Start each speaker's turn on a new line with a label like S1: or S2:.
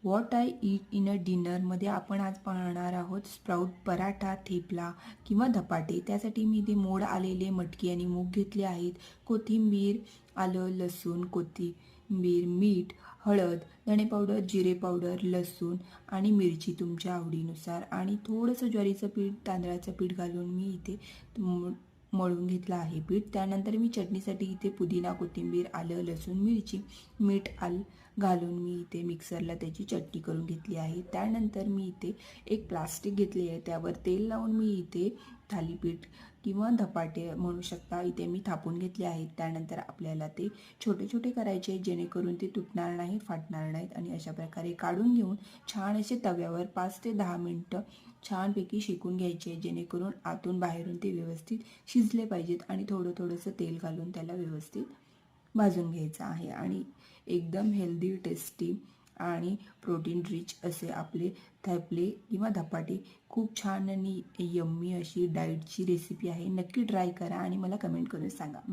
S1: What I eat in अ डिनरमध्ये आपण आज पाहणार आहोत स्प्राऊट पराठा, थेपला किंवा धपाटे. त्यासाठी मी इथे मोड आलेले मटकी आणि मूग घेतले आहेत. कोथिंबीर, आलं, लसूण, कोथिंबीर, मीठ, हळद, धणे पावडर, जिरे पावडर, लसूण आणि मिरची तुमच्या आवडीनुसार आणि थोडंसं ज्वारीचं पीठ, तांदळाचं पीठ घालून मी इथे मळून घेतलं आहे पीठ. त्यानंतर मी चटणीसाठी इथे पुदिना, कोथिंबीर, आलं, लसूण, मिरची, मीठ घालून मी इथे मिक्सरला त्याची चटणी करून घेतली आहे. त्यानंतर मी इथे एक प्लास्टिक घेतले आहे, त्यावर तेल लावून मी इथे थालीपीठ किंवा धपाटे म्हणू शकता इथे मी थापून घेतले आहेत. त्यानंतर आपल्याला ते छोटे छोटे करायचे जेणेकरून ते तुटणार नाहीत, फाटणार नाहीत आणि अशा प्रकारे काढून घेऊन छान असे तव्यावर 5 ते 10 मिनटं छानपैकी शेकून घ्यायचे जेणेकरून आतून बाहेरून ते व्यवस्थित शिजले पाहिजेत आणि थोडंसं तेल घालून त्याला व्यवस्थित भाजून घ्यायचं आहे. आणि एकदम हेल्दी, टेस्टी आणि प्रोटीन रिच असे आपले थेपले किंवा धपाटे खूप छान आणि यम्मी अशी डाएटची रेसिपी आहे. नक्की ट्राय करा आणि मला कमेंट करून सांगा.